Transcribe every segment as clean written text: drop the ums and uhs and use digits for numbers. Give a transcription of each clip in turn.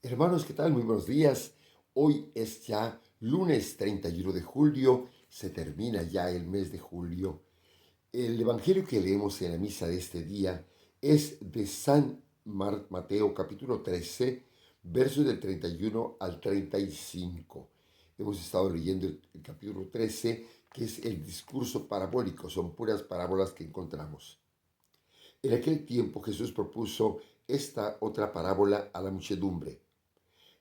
Hermanos, ¿qué tal? Muy buenos días. Hoy es ya lunes 31 de julio, se termina ya el mes de julio. El evangelio que leemos en la misa de este día es de Mateo capítulo 13, versos del 31 al 35. Hemos estado leyendo el capítulo 13, que es el discurso parabólico, son puras parábolas que encontramos. En aquel tiempo Jesús propuso esta otra parábola a la muchedumbre.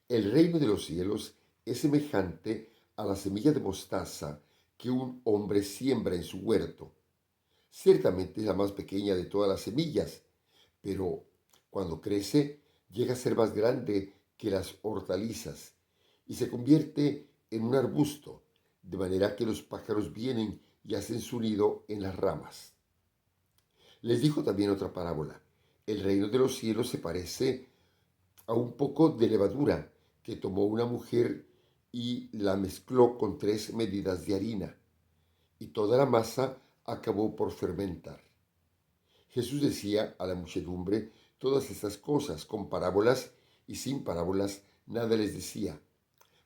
El reino de los cielos es semejante a la semilla de mostaza que un hombre siembra en su huerto. Ciertamente es la más pequeña de todas las semillas, pero cuando crece llega a ser más grande que las hortalizas y se convierte en un arbusto, de manera que los pájaros vienen y hacen su nido en las ramas. Les dijo también otra parábola. El reino de los cielos se parece a un poco de levadura que tomó una mujer y la mezcló con 3 medidas de harina, y toda la masa acabó por fermentar. Jesús decía a la muchedumbre todas estas cosas con parábolas, y sin parábolas nada les decía,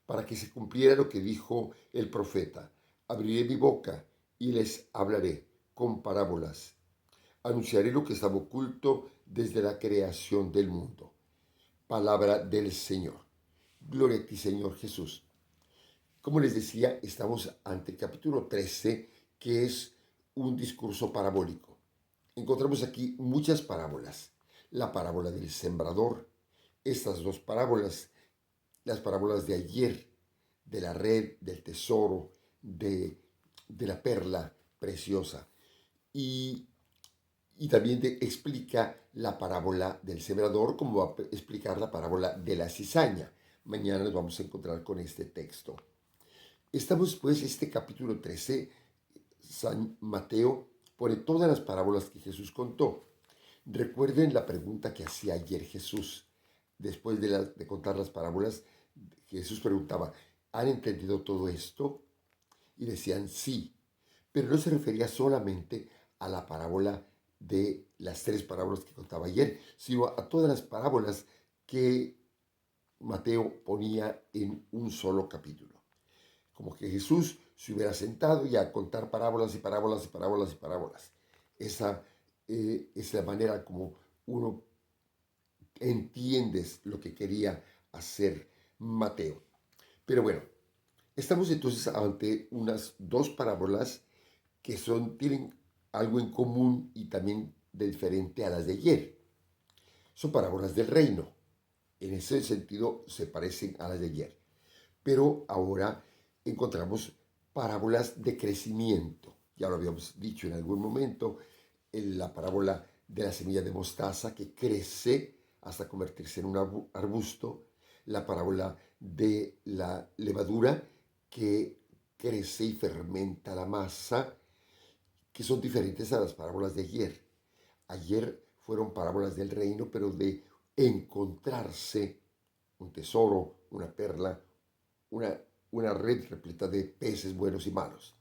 para que se cumpliera lo que dijo el profeta: abriré mi boca y les hablaré con parábolas. Anunciaré lo que estaba oculto desde la creación del mundo. Palabra del Señor. Gloria a ti, Señor Jesús. Como les decía, estamos ante el capítulo 13, que es un discurso parabólico. Encontramos aquí muchas parábolas. La parábola del sembrador, estas dos parábolas, las parábolas de ayer, de la red, del tesoro, de la perla preciosa. Y también explica la parábola del sembrador, como va a explicar la parábola de la cizaña. Mañana nos vamos a encontrar con este texto. Estamos pues, este capítulo 13, San Mateo pone todas las parábolas que Jesús contó. Recuerden la pregunta que hacía ayer Jesús. Después de contar las parábolas, Jesús preguntaba: ¿han entendido todo esto? Y decían sí, pero no se refería solamente a la parábola de las 3 parábolas que contaba ayer, sino a todas las parábolas que Mateo ponía en un solo capítulo. Como que Jesús se hubiera sentado y a contar parábolas y parábolas y parábolas y parábolas. Esa es la manera como uno entiende lo que quería hacer Mateo. Pero bueno, estamos entonces ante unas 2 parábolas que tienen algo en común y también de diferente a las de ayer. Son parábolas del reino. En ese sentido se parecen a las de ayer. Pero ahora encontramos parábolas de crecimiento. Ya lo habíamos dicho en algún momento, en la parábola de la semilla de mostaza que crece hasta convertirse en un arbusto, la parábola de la levadura que crece y fermenta la masa, que son diferentes a las parábolas de ayer. Ayer fueron parábolas del reino, pero de encontrarse un tesoro, una perla, una, una red repleta de peces buenos y malos.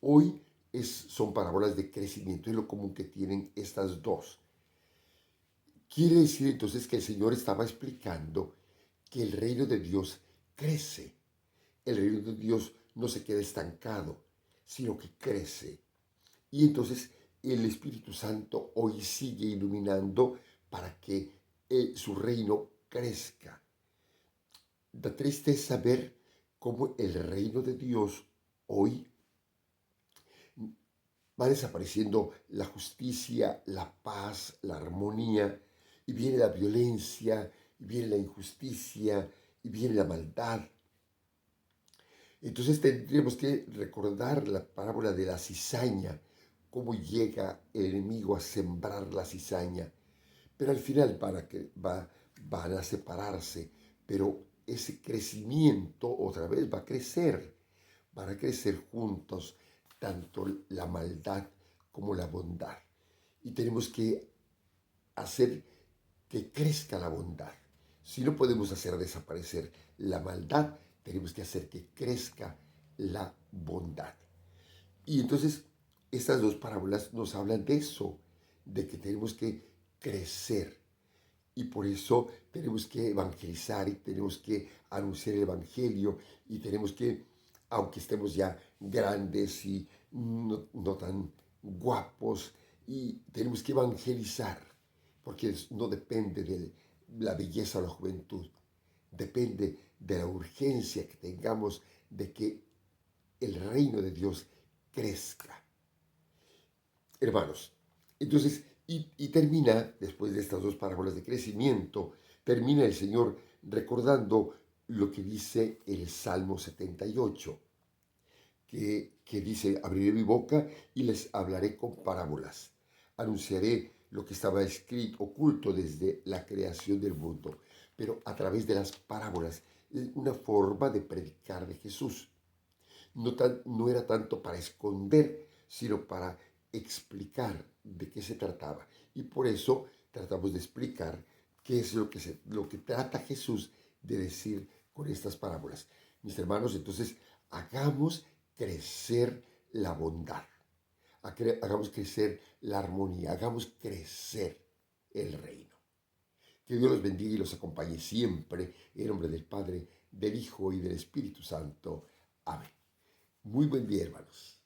Hoy son parábolas de crecimiento y lo común que tienen estas dos. Quiere decir entonces que el Señor estaba explicando que el reino de Dios crece. El reino de Dios no se queda estancado, sino que crece. Y entonces el Espíritu Santo hoy sigue iluminando para que su reino crezca. Da tristeza ver cómo el reino de Dios hoy va desapareciendo la justicia, la paz, la armonía, y viene la violencia, y viene la injusticia, y viene la maldad. Entonces tendríamos que recordar la parábola de la cizaña, cómo llega el enemigo a sembrar la cizaña, pero al final van a separarse, pero ese crecimiento otra vez va a crecer, van a crecer juntos tanto la maldad como la bondad. Y tenemos que hacer que crezca la bondad. Si no podemos hacer desaparecer la maldad, tenemos que hacer que crezca la bondad. Y entonces estas 2 parábolas nos hablan de eso, de que tenemos que crecer, Y por eso tenemos que evangelizar y tenemos que anunciar el Evangelio y tenemos que, aunque estemos ya grandes y no tan guapos, y tenemos que evangelizar, porque no depende de la belleza o la juventud, depende de la urgencia que tengamos de que el reino de Dios crezca. Hermanos, entonces, y termina, después de estas dos parábolas de crecimiento, termina el Señor recordando lo que dice el Salmo 78, que dice, abriré mi boca y les hablaré con parábolas, anunciaré lo que estaba escrito, oculto desde la creación del mundo, pero a través de las parábolas, una forma de predicar de Jesús. No era tanto para esconder, sino para explicar de qué se trataba. Y por eso tratamos de explicar qué es lo que trata Jesús de decir con estas parábolas. Mis hermanos, entonces hagamos crecer la bondad, hagamos crecer la armonía, hagamos crecer el reino. Que Dios los bendiga y los acompañe siempre, en nombre del Padre, del Hijo y del Espíritu Santo. Amén. Muy buen día, hermanos.